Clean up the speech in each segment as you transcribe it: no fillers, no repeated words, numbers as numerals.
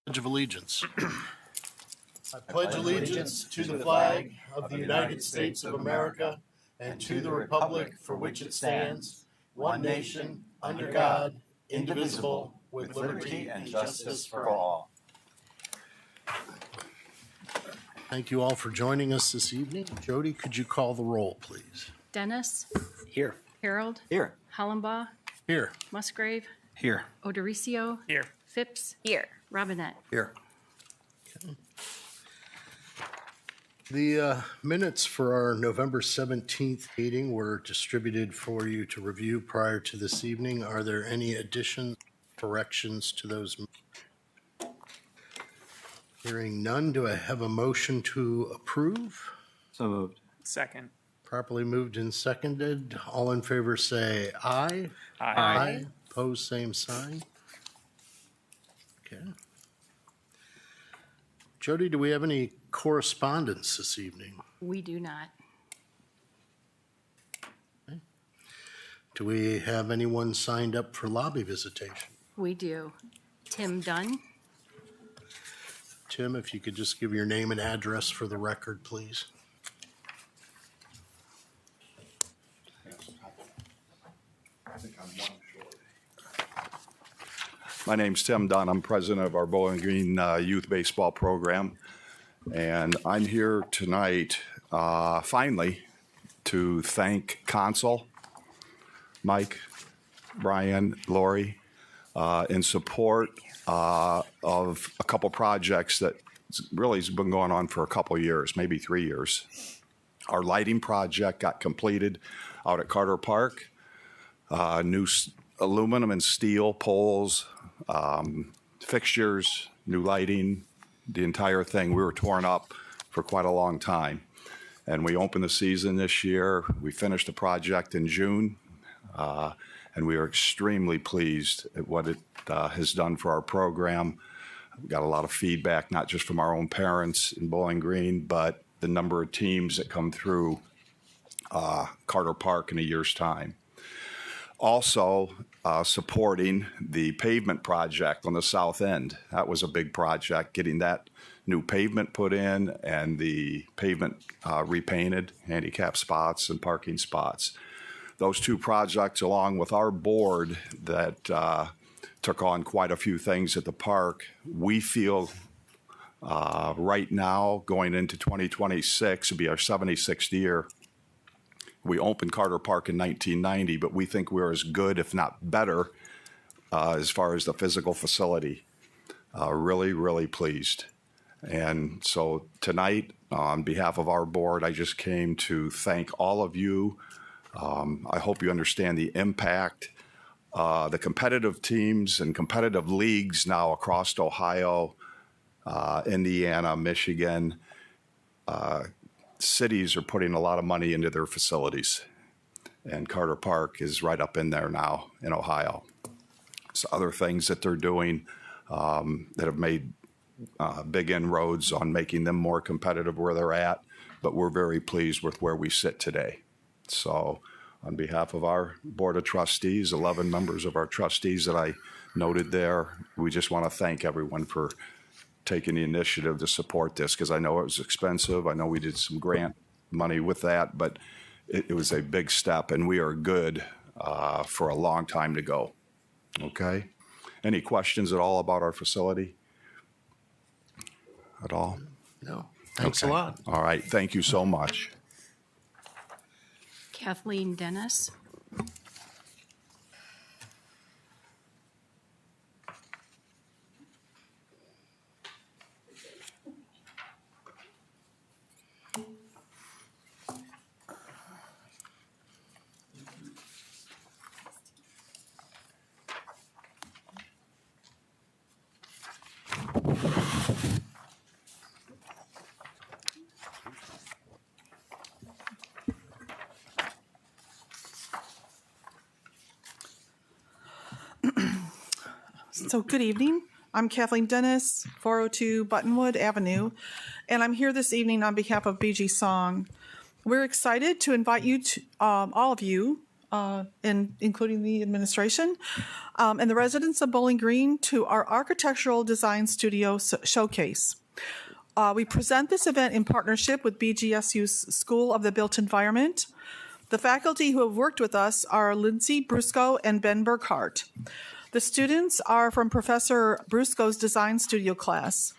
Pledge of Allegiance. I pledge allegiance to the flag of the United States of America and to the republic for which it stands, one nation, under God, indivisible, with liberty and justice for all. Thank you all for joining us this evening. Jody, could you call the roll, please? Dennis. Here. Harold. Here. Hollenbaugh. Here. Musgrave. Here. Odoricio. Here. Phipps. Here. Robinette. Here. Okay. The minutes for our November 17th meeting were distributed for you to review prior to this evening. Are there any additions, corrections to those? Hearing none, do I have a motion to approve? So moved. Second. Properly moved and seconded. All in favor say aye. Aye. Opposed, same sign. Okay. Jody, do we have any correspondence this evening? We do not. Okay. Do we have anyone signed up for lobby visitation? We do. Tim Dunn. Tim, if you could just give your name and address for the record, please. My name's Tim Dunn. I'm president of our Bowling Green Youth Baseball Program. And I'm here tonight, finally, to thank Consul, Mike, Brian, Lori, in support of a couple projects that really has been going on for a couple years, maybe 3 years. Our lighting project got completed out at Carter Park. New aluminum and steel poles, fixtures, new lighting, the entire thing. We were torn up for quite a long time. And we opened the season this year. We finished the project in June. And we are extremely pleased at what it has done for our program. We got a lot of feedback, not just from our own parents in Bowling Green, but the number of teams that come through Carter Park in a year's time. Also, supporting the pavement project on the south end. That was a big project, getting that new pavement put in and the pavement repainted, handicap spots and parking spots. Those two projects, along with our board that took on quite a few things at the park, we feel right now, going into 2026, will be our 76th year. We opened Carter Park in 1990, but we think we're as good, if not better, as far as the physical facility. Really, really pleased. And so tonight, on behalf of our board, I just came to thank all of you. I hope you understand the impact. The competitive teams and competitive leagues now across Ohio, Indiana, Michigan, cities are putting a lot of money into their facilities, and Carter Park is right up in there now in Ohio. So other things that they're doing that have made big inroads on making them more competitive where they're at, but we're very pleased with where we sit today. So on behalf of our Board of Trustees, 11 members of our trustees that I noted there, we just want to thank everyone for taking the initiative to support this, because I know it was expensive. I know we did some grant money with that, but it was a big step, and we are good for a long time to go. Okay? Any questions at all about our facility? At all? No. Thanks Okay. a lot. All right. Thank you so much. Kathleen Dennis. So good evening. I'm Kathleen Dennis, 402 Buttonwood Avenue, and I'm here this evening on behalf of BG Song. We're excited to invite you to, all of you including the administration, and the residents of Bowling Green to our Architectural Design Studio Showcase. We present this event in partnership with BGSU's School of the Built Environment. The faculty who have worked with us are Lindsay Brusco and Ben Burkhart. The students are from Professor Brusco's Design Studio class.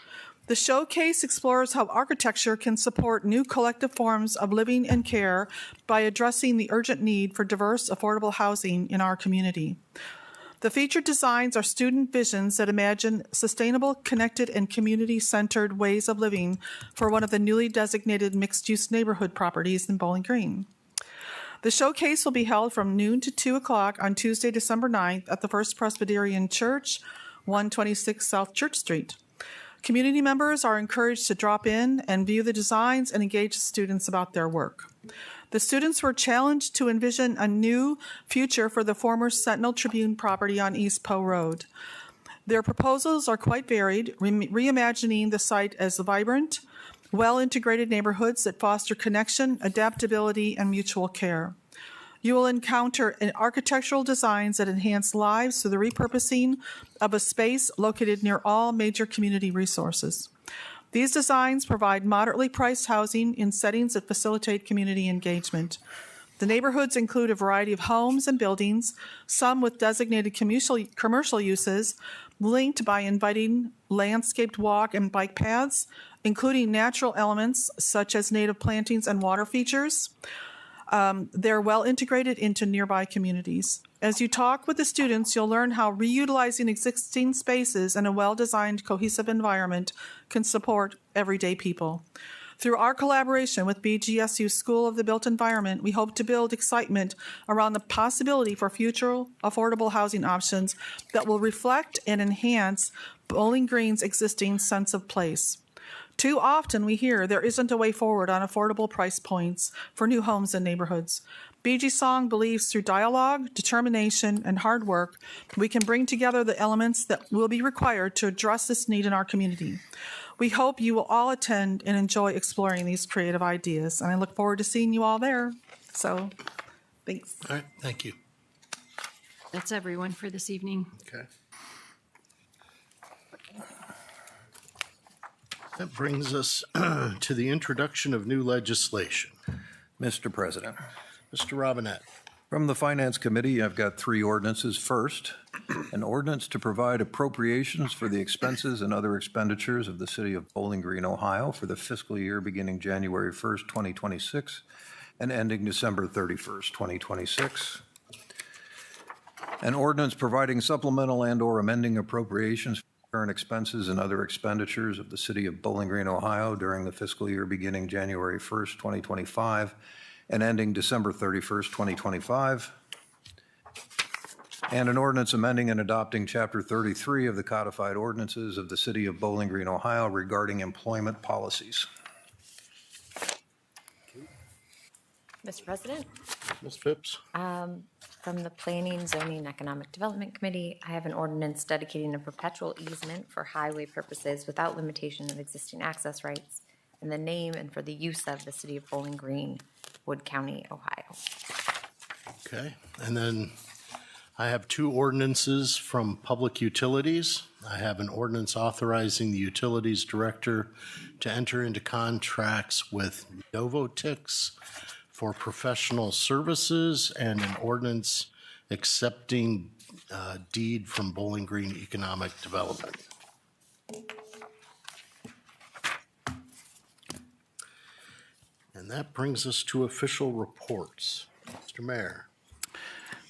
The showcase explores how architecture can support new collective forms of living and care by addressing the urgent need for diverse, affordable housing in our community. The featured designs are student visions that imagine sustainable, connected, and community-centered ways of living for one of the newly designated mixed-use neighborhood properties in Bowling Green. The showcase will be held from noon to 2 o'clock on Tuesday, December 9th at the First Presbyterian Church, 126 South Church Street. Community members are encouraged to drop in and view the designs and engage students about their work. The students were challenged to envision a new future for the former Sentinel Tribune property on East Poe Road. Their proposals are quite varied, reimagining the site as vibrant, well-integrated neighborhoods that foster connection, adaptability, and mutual care. You will encounter architectural designs that enhance lives through the repurposing of a space located near all major community resources. These designs provide moderately priced housing in settings that facilitate community engagement. The neighborhoods include a variety of homes and buildings, some with designated commercial uses, linked by inviting landscaped walk and bike paths, including natural elements such as native plantings and water features. They're well integrated into nearby communities. As you talk with the students, you'll learn how reutilizing existing spaces in a well-designed, cohesive environment can support everyday people. Through our collaboration with BGSU School of the Built Environment, we hope to build excitement around the possibility for future affordable housing options that will reflect and enhance Bowling Green's existing sense of place. Too often we hear there isn't a way forward on affordable price points for new homes and neighborhoods. BG Song believes through dialogue, determination, and hard work, we can bring together the elements that will be required to address this need in our community. We hope you will all attend and enjoy exploring these creative ideas, and I look forward to seeing you all there. So, thanks. All right, thank you. That's everyone for this evening. Okay. That brings us to the introduction of new legislation. Mr. President, Mr. Robinette. from the Finance Committee, I've got three ordinances. First, an ordinance to provide appropriations for the expenses and other expenditures of the City of Bowling Green, Ohio for the fiscal year beginning January 1st, 2026 and ending December 31st, 2026. An ordinance providing supplemental and/or amending appropriations for current expenses and other expenditures of the City of Bowling Green, Ohio during the fiscal year beginning January 1st, 2025 and ending December 31st, 2025. And an ordinance amending and adopting Chapter 33 of the Codified Ordinances of the City of Bowling Green, Ohio regarding employment policies. Mr. President, Ms. Phipps? from the Planning, Zoning, and Economic Development Committee, I have an ordinance dedicating a perpetual easement for highway purposes without limitation of existing access rights in the name and for the use of the City of Bowling Green, Wood County, Ohio. Okay, and then I have two ordinances from Public Utilities. I have an ordinance authorizing the Utilities Director to enter into contracts with Novotix for professional services and an ordinance accepting deed from Bowling Green Economic Development. And that brings us to official reports. Mr. Mayor.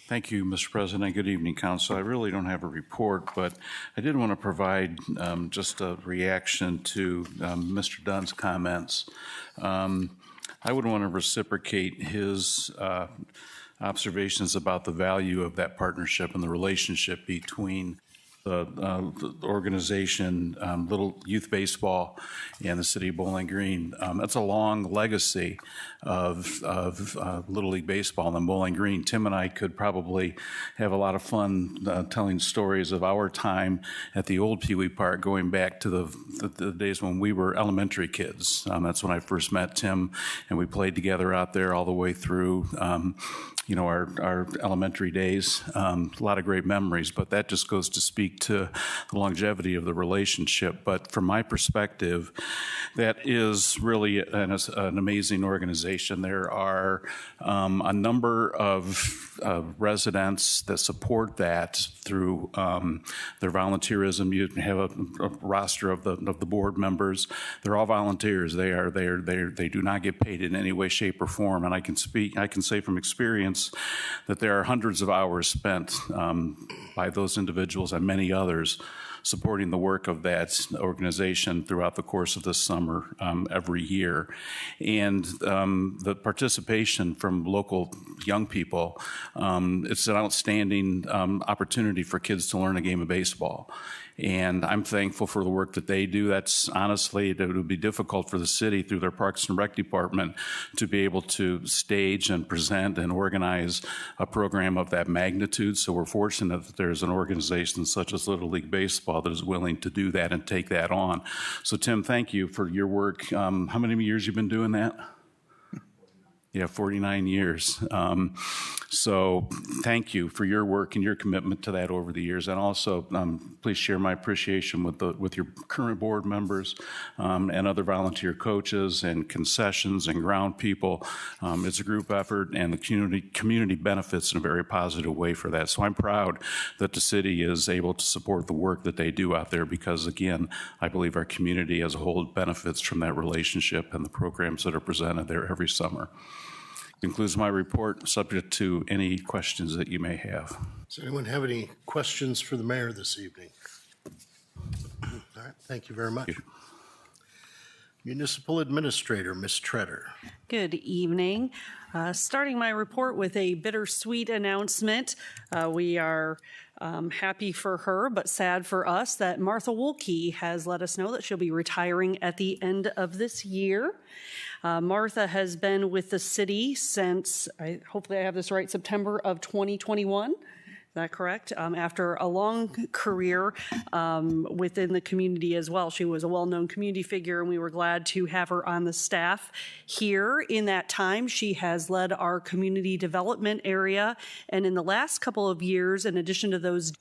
Thank you, Mr. President. Good evening, Council. I really don't have a report, but I did want to provide just a reaction to Mr. Dunn's comments. I would want to reciprocate his observations about the value of that partnership and the relationship between the organization, Little Youth Baseball in the city of Bowling Green. That's a long legacy of Little League Baseball in Bowling Green. Tim and I could probably have a lot of fun telling stories of our time at the old Pee Wee Park, going back to the days when we were elementary kids. That's when I first met Tim, and we played together out there all the way through our elementary days. A lot of great memories, but that just goes to speak to the longevity of the relationship. But from my perspective, that is really an amazing organization. There are a number of residents that support that through their volunteerism. You have a roster of the board members. They're all volunteers. They do not get paid in any way, shape, or form. And I can say from experience that there are hundreds of hours spent by those individuals and many others supporting the work of that organization throughout the course of this summer every year. And the participation from local young people, it's an outstanding opportunity for kids to learn a game of baseball. And I'm thankful for the work that they do. That's honestly, it would be difficult for the city through their Parks and Rec department to be able to stage and present and organize a program of that magnitude. So we're fortunate that there's an organization such as Little League Baseball that is willing to do that and take that on. So Tim, thank you for your work. How many years you've been doing that? Yeah, 49 years. So thank you for your work and your commitment to that over the years. And also, please share my appreciation with your current board members and other volunteer coaches and concessions and ground people. It's a group effort, and the community benefits in a very positive way for that. So I'm proud that the city is able to support the work that they do out there because, again, I believe our community as a whole benefits from that relationship and the programs that are presented there every summer. Concludes my report, subject to any questions that you may have. Does anyone have any questions for the mayor this evening? All right, thank you very much. Municipal Administrator, Ms. Tretter. Good evening. Starting my report with a bittersweet announcement. We are happy for her, but sad for us that Martha Wolke has let us know that she'll be retiring at the end of this year. Martha has been with the city since, hopefully I have this right, September of 2021. Is that correct? After a long career within the community as well. She was a well-known community figure, and we were glad to have her on the staff here. In that time, she has led our community development area, and in the last couple of years, in addition to those,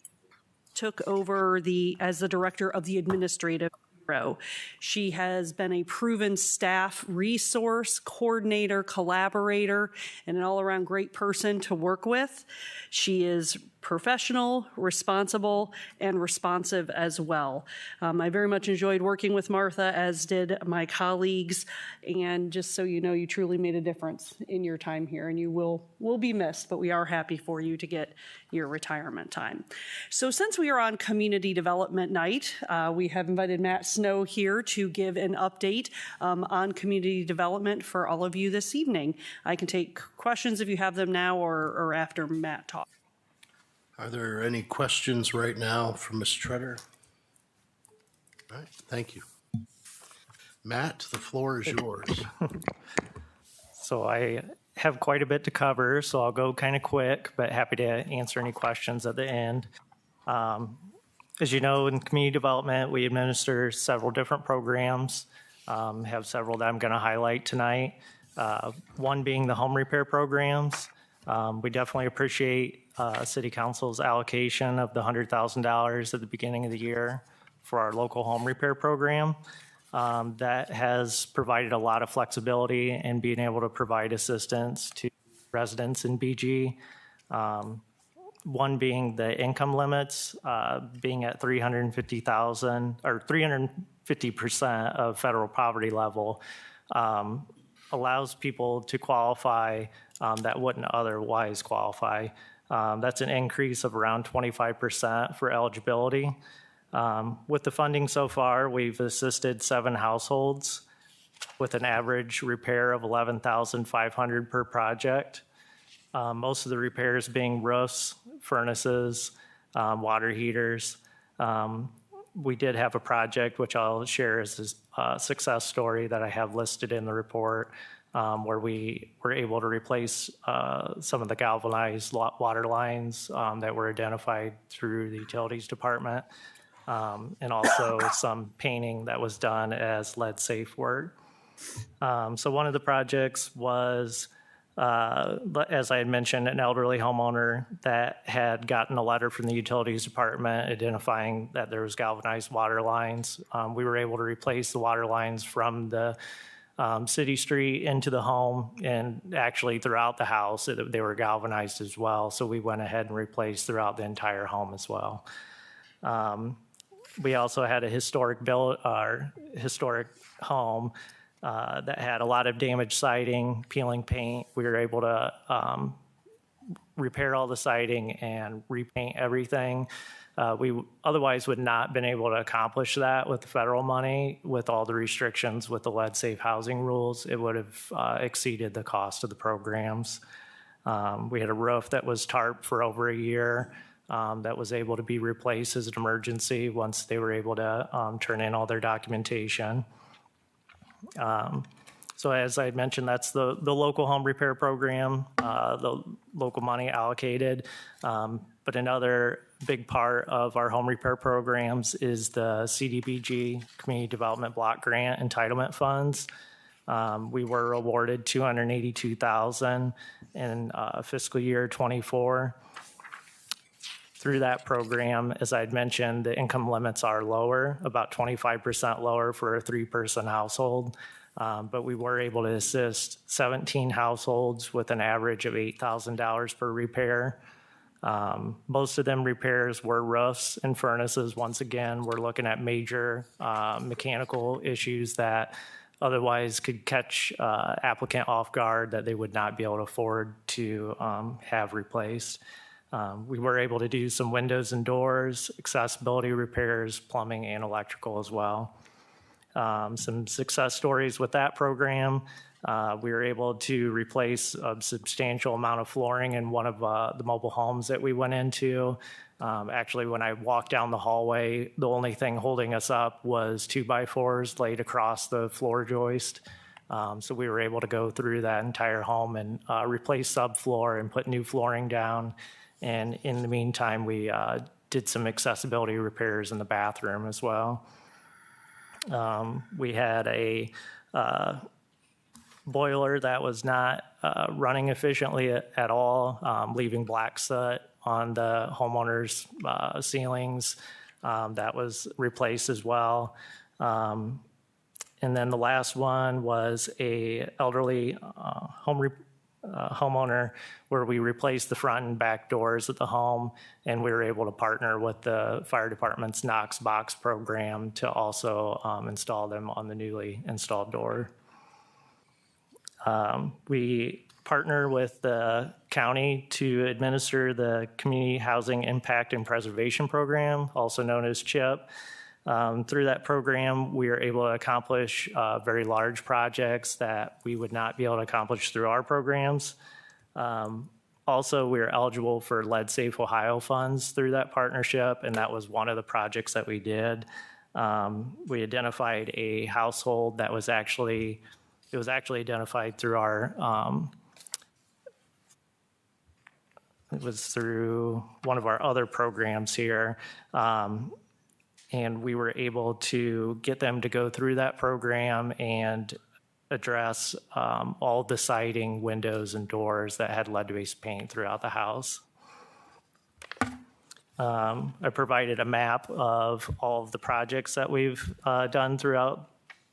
took over as the director of the administrative bureau. She has been a proven staff resource, coordinator, collaborator, and an all-around great person to work with. She is professional, responsible, and responsive as well. I very much enjoyed working with Martha, as did my colleagues, and just so you know, you truly made a difference in your time here, and you will be missed, but we are happy for you to get your retirement time. So since we are on Community Development Night, we have invited Matt Snow here to give an update on community development for all of you this evening. I can take questions if you have them now or after Matt talks. Are there any questions right now for Ms. Tretter? All right, thank you. Matt, the floor is yours. So I have quite a bit to cover, so I'll go kind of quick, but happy to answer any questions at the end. As you know, in community development, we administer several different programs, have several that I'm going to highlight tonight. One being the home repair programs. We definitely appreciate City Council's allocation of the $100,000 at the beginning of the year for our local home repair program. That has provided a lot of flexibility in being able to provide assistance to residents in BG. One being the income limits, being at $350,000 or 350% of federal poverty level, allows people to qualify that wouldn't otherwise qualify. That's an increase of around 25% for eligibility. With the funding so far, we've assisted 7 households with an average repair of $11,500 per project. Most of the repairs being roofs, furnaces, water heaters. We did have a project, which I'll share as a success story that I have listed in the report, where we were able to replace some of the galvanized water lines that were identified through the utilities department, and also some painting that was done as lead safe work. So one of the projects was, as I had mentioned, an elderly homeowner that had gotten a letter from the utilities department identifying that there was galvanized water lines. We were able to replace the water lines from the city street into the home, and actually throughout the house, they were galvanized as well. So we went ahead and replaced throughout the entire home as well. We also had a historic home that had a lot of damaged siding, peeling paint. We were able to repair all the siding and repaint everything. We otherwise would not been able to accomplish that with the federal money, with all the restrictions with the lead safe housing rules. It would have exceeded the cost of the programs. We had a roof that was tarped for over a year that was able to be replaced as an emergency once they were able to turn in all their documentation. So as I had mentioned, that's the local home repair program, the local money allocated. But another big part of our home repair programs is the CDBG, Community Development Block Grant Entitlement Funds. We were awarded $282,000 in fiscal year -- Through that program, as I'd mentioned, the income limits are lower, about 25% lower for a 3-person household. But we were able to assist 17 households with an average of $8,000 per repair. Most of them repairs were roofs and furnaces. Once again, we're looking at major mechanical issues that otherwise could catch applicant off guard that they would not be able to afford to have replaced. We were able to do some windows and doors, accessibility repairs, plumbing, and electrical as well. Some success stories with that program. We were able to replace a substantial amount of flooring in one of the mobile homes that we went into. Actually, when I walked down the hallway, the only thing holding us up was 2x4s laid across the floor joist. So we were able to go through that entire home and replace subfloor and put new flooring down. And in the meantime, we did some accessibility repairs in the bathroom as well. We had a boiler that was not running efficiently at all, leaving black soot on the homeowner's ceilings. That was replaced as well. And then the last one was a elderly homeowner where we replaced the front and back doors at the home, and we were able to partner with the fire department's Knox Box program to also install them on the newly installed door. We partner with the county to administer the Community Housing Impact and Preservation Program, also known as CHIP. Through that program, we are able to accomplish very large projects that we would not be able to accomplish through our programs. Also, we are eligible for Lead Safe Ohio funds through that partnership, and that was one of the projects that we did. We identified a household that was actually, it was actually identified through our, it was through one of our other programs here. And we were able to get them to go through that program and address all the siding, windows, and doors that had lead-based paint throughout the house. I provided a map of all of the projects that we've done throughout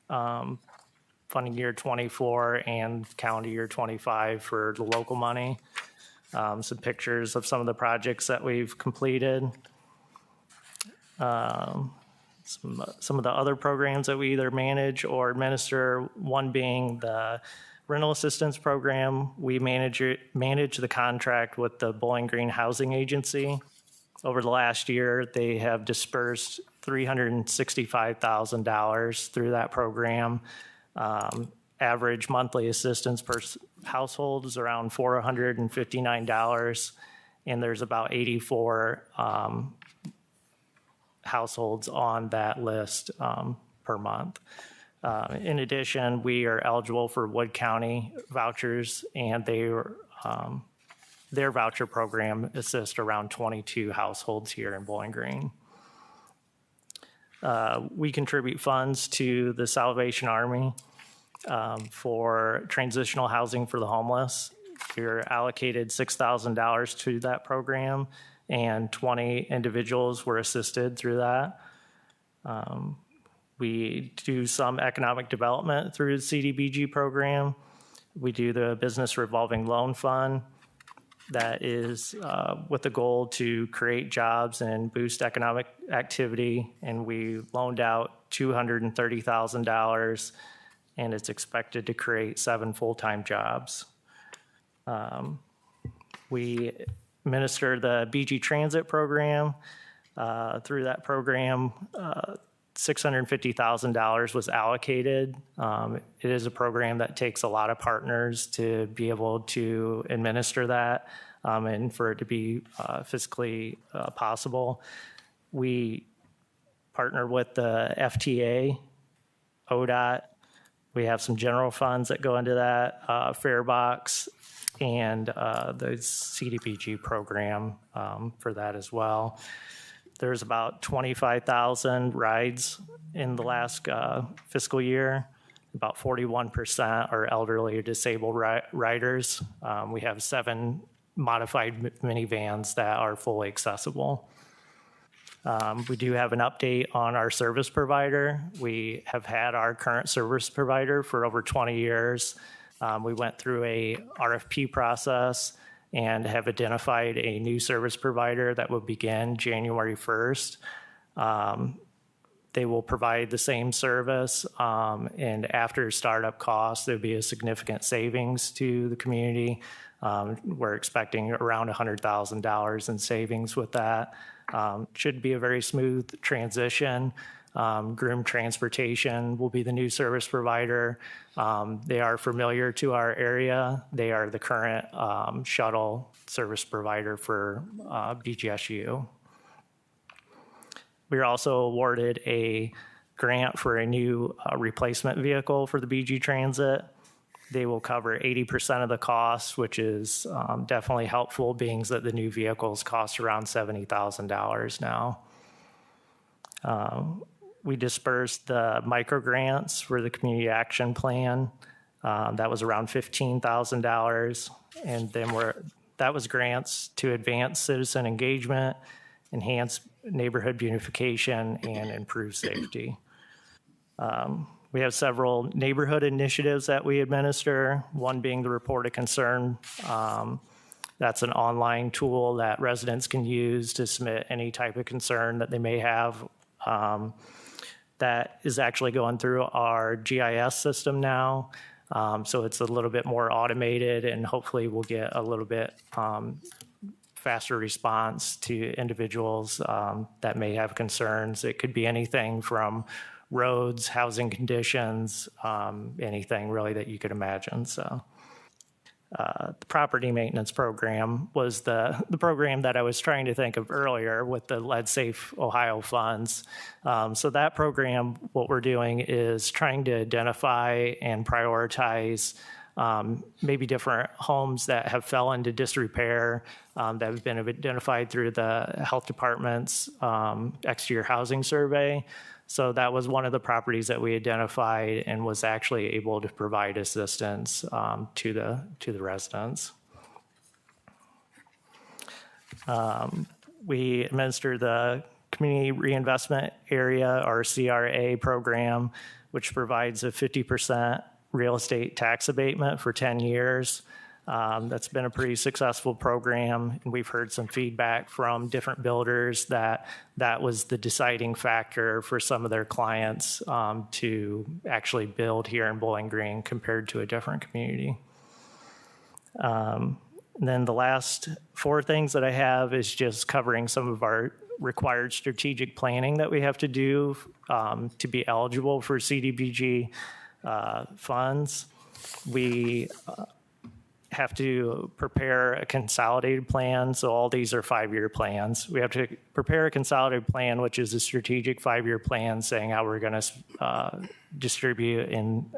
funding year 24 and calendar year 25 for the local money. Some pictures of some of the projects that we've completed. Some of the other programs that we either manage or administer, one being the rental assistance program. We manage the contract with the Bowling Green Housing Agency. Over the last year, they have dispersed $365,000 through that program. Average monthly assistance per household is around $459, and there's about 84 households on that list per month. In addition, we are eligible for Wood County vouchers, and their voucher program assists around 22 households here in Bowling Green. We contribute funds to the Salvation Army for transitional housing for the homeless. We're allocated $6,000 to that program, and 20 individuals were assisted through that. We do some economic development through the CDBG program. We do the Business Revolving Loan Fund. That is with the goal to create jobs and boost economic activity. And we loaned out $230,000, and it's expected to create 7 full-time jobs. We administer the BG Transit program. Through that program, $650,000 was allocated. It is a program that takes a lot of partners to be able to administer that and for it to be fiscally possible. We partner with the FTA, ODOT. We have some general funds that go into that, Farebox, and the CDBG program for that as well. There's about 25,000 rides in the last fiscal year. About 41% are elderly or disabled riders. We have 7 modified minivans that are fully accessible. We do have an update on our service provider. We have had our current service provider for over 20 years. We went through a RFP process and have identified a new service provider that will begin January 1st. They will provide the same service, and after startup costs, there'll be a significant savings to the community. We're expecting around $100,000 in savings with that. Should be a very smooth transition. Groom Transportation will be the new service provider. They are familiar to our area. They are the current shuttle service provider for BGSU. We were also awarded a grant for a new replacement vehicle for the BG Transit. They will cover 80% of the costs, which is definitely helpful, being that the new vehicles cost around $70,000 now. We dispersed the micro grants for the community action plan. That was around $15,000. And then that was grants to advance citizen engagement, enhance neighborhood beautification, and improve safety. We have several neighborhood initiatives that we administer, one being the Report a Concern. That's an online tool that residents can use to submit any type of concern that they may have. That is actually going through our GIS system now. So it's a little bit more automated, and hopefully we'll get a little bit faster response to individuals that may have concerns. It could be anything from roads, housing conditions, anything really that you could imagine. So the property maintenance program was the program that I was trying to think of earlier with the Lead Safe Ohio funds. So that program, what we're doing is trying to identify and prioritize maybe different homes that have fell into disrepair that have been identified through the health department's exterior housing survey. So that was one of the properties that we identified and was actually able to provide assistance to the residents. We administer the Community Reinvestment Area, or CRA program, which provides a 50% real estate tax abatement for 10 years. That's been a pretty successful program, and we've heard some feedback from different builders that was the deciding factor for some of their clients to actually build here in Bowling Green compared to a different community. And then the last 4 things that I have is just covering some of our required strategic planning that we have to do to be eligible for CDBG funds. We have to prepare a consolidated plan. So all these are 5-year plans. We have to prepare a consolidated plan, which is a strategic 5-year plan saying how we're going to distribute and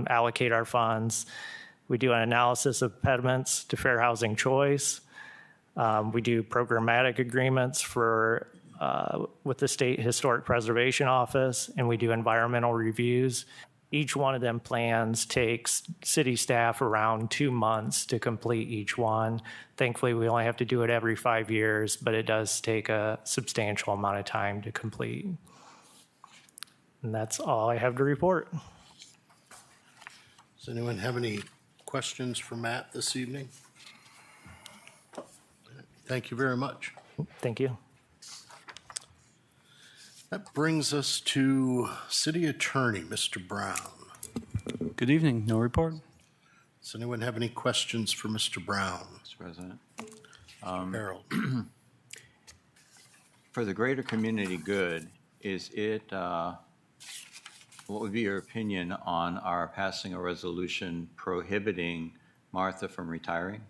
allocate our funds. We do an analysis of impediments to fair housing choice. We do programmatic agreements for with the State Historic Preservation Office, and we do environmental reviews. Each one of them plans takes city staff around 2 months to complete each one. Thankfully, we only have to do it every 5 years, but it does take a substantial amount of time to complete. And that's all I have to report. Does anyone have any questions for Matt this evening? Thank you very much. Thank you. That brings us to City Attorney, Mr. Brown. Good evening. No report. Does anyone have any questions for Mr. Brown? Mr. President. Harold. For the greater community good, is it, what would be your opinion on our passing a resolution prohibiting Martha from retiring?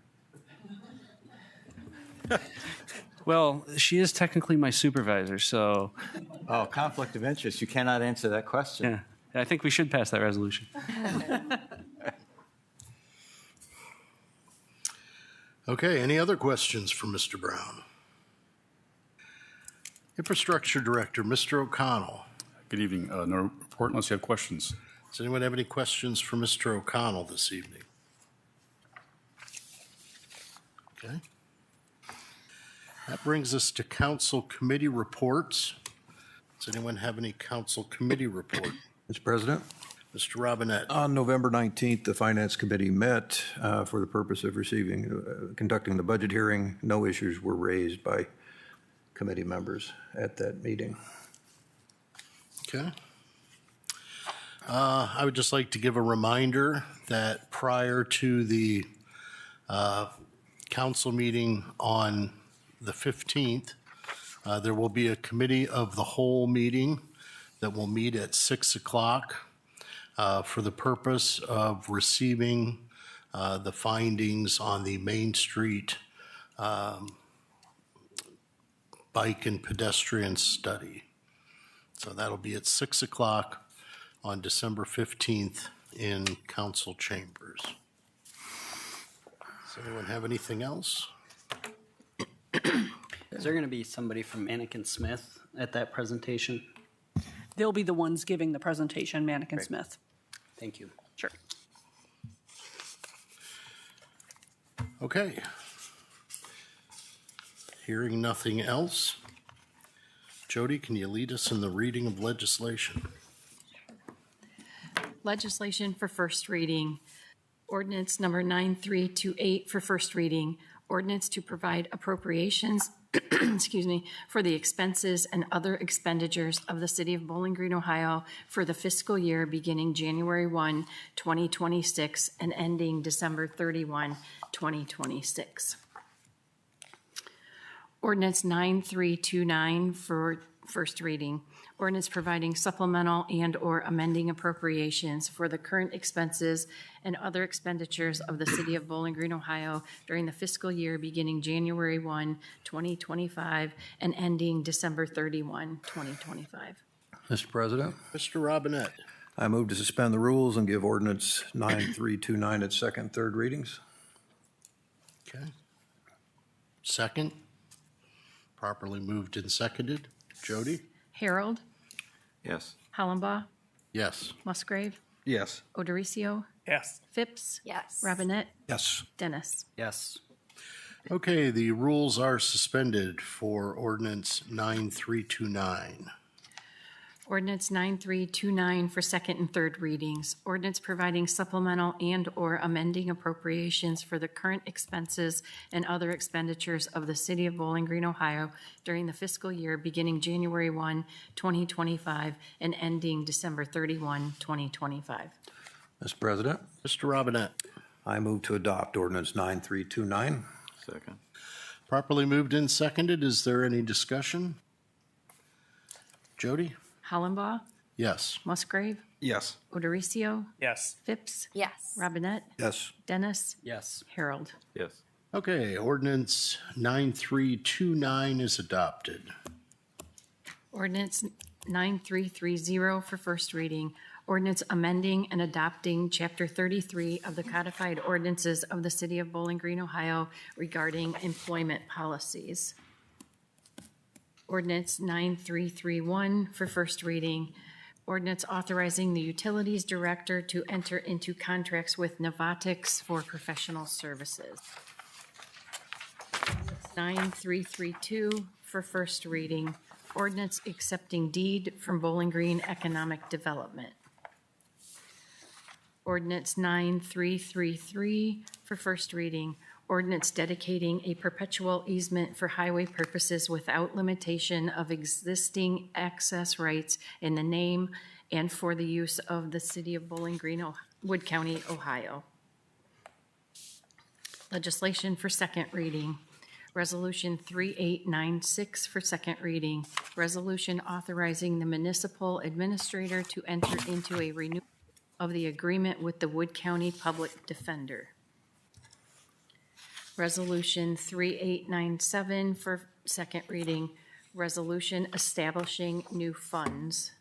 Well, she is technically my supervisor, so Oh, conflict of interest. You cannot answer that question. yeah, I think we should pass that resolution. Okay, any other questions for Mr. Brown? Infrastructure Director, Mr. O'Connell. Good evening. No report unless you have questions. Does anyone have any questions for Mr. O'Connell this evening? Okay. That brings us to council committee reports. Does anyone have any council committee report? Mr. President, Mr. Robinette. on November 19th, the Finance Committee met for the purpose of conducting the budget hearing. No issues were raised by committee members at that meeting. Okay. I would just like to give a reminder that prior to the council meeting on the 15th, there will be a committee of the whole meeting that will meet at 6 o'clock for the purpose of receiving the findings on the Main Street bike and pedestrian study. So that'll be at 6 o'clock on December 15th in council chambers. Does anyone have anything else? Is there going to be somebody from Mannequin Smith at that presentation? They'll be the ones giving the presentation, Mannequin Great. Smith. Thank you. Sure. Okay. Hearing nothing else, Jody, can you lead us in the reading of legislation? Legislation for first reading. Ordinance number 9328 for first reading. Ordinance to provide appropriations, excuse me, for the expenses and other expenditures of the City of Bowling Green, Ohio for the fiscal year beginning January 1, 2026 and ending December 31, 2026. Ordinance 9329 for first reading. Ordinance providing supplemental and/or amending appropriations for the current expenses and other expenditures of the City of Bowling Green, Ohio during the fiscal year beginning January 1, 2025 and ending December 31, 2025. Mr. President, Mr. Robinette. I move to suspend the rules and give ordinance 9329 its second and third readings. Okay. Second. Properly moved and seconded. Jody? Harold, Yes. Hollenbaugh, Yes. Musgrave, Yes. Odoricio, Yes. Phipps, Yes. Robinette, Yes. Dennis. Yes. Okay, the rules are suspended for ordinance 9329. Ordinance 9329 for second and third readings. Ordinance providing supplemental and/or amending appropriations for the current expenses and other expenditures of the City of Bowling Green, Ohio during the fiscal year beginning January 1, 2025 and ending December 31, 2025. Mr. President, Mr. Robinette. I move to adopt ordinance 9329. Second. Properly moved and seconded. Is there any discussion? Jody? Hollenbaugh, Yes. Musgrave, Yes. Odericio, Yes. Phipps, Yes. Robinette, Yes. Dennis, Yes. Harold. Yes. Okay, ordinance 9329 is adopted. Ordinance 9330 for first reading. Ordinance amending and adopting Chapter 33 of the codified ordinances of the City of Bowling Green, Ohio regarding employment policies. Ordinance 9331 for first reading. Ordinance authorizing the Utilities Director to enter into contracts with Novatics for professional services. 9332 for first reading. Ordinance accepting deed from Bowling Green Economic Development. Ordinance 9333 for first reading. Ordinance dedicating a perpetual easement for highway purposes without limitation of existing access rights in the name and for the use of the City of Bowling Green, Wood County, Ohio. Legislation for second reading. Resolution 3896 for second reading. Resolution authorizing the municipal administrator to enter into a renewal of the agreement with the Wood County Public Defender. Resolution 3897 for second reading. Resolution establishing new funds.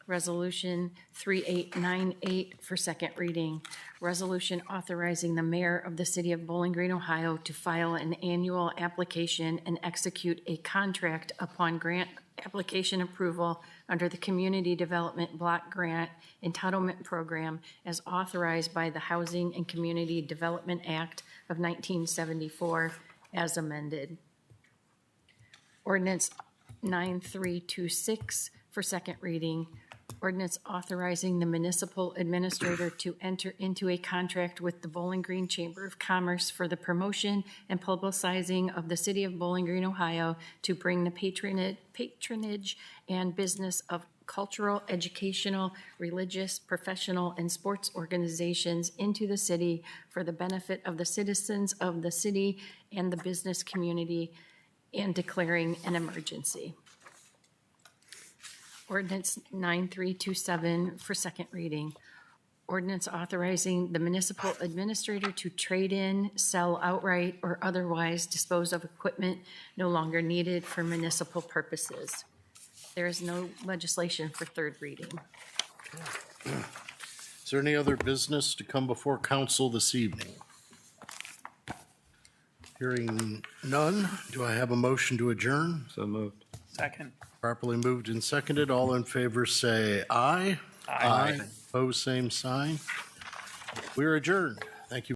Resolution 3898 for second reading. Resolution authorizing the mayor of the City of Bowling Green, Ohio to file an annual application and execute a contract upon grant application approval under the Community Development Block Grant Entitlement Program as authorized by the Housing and Community Development Act of 1974 as amended. Ordinance 9326 for second reading. Ordinance authorizing the municipal administrator to enter into a contract with the Bowling Green Chamber of Commerce for the promotion and publicizing of the City of Bowling Green, Ohio, to bring the patronage and business of cultural, educational, religious, professional, and sports organizations into the city for the benefit of the citizens of the city and the business community, and declaring an emergency. Ordinance 9327 for second reading. Ordinance authorizing the municipal administrator to trade in, sell outright, or otherwise dispose of equipment no longer needed for municipal purposes. There is no legislation for third reading. Is there any other business to come before council this evening? Hearing none, do I have a motion to adjourn? So moved. Second. Properly moved and seconded. All in favor say aye. Aye. Opposed, same sign. We're adjourned. Thank you.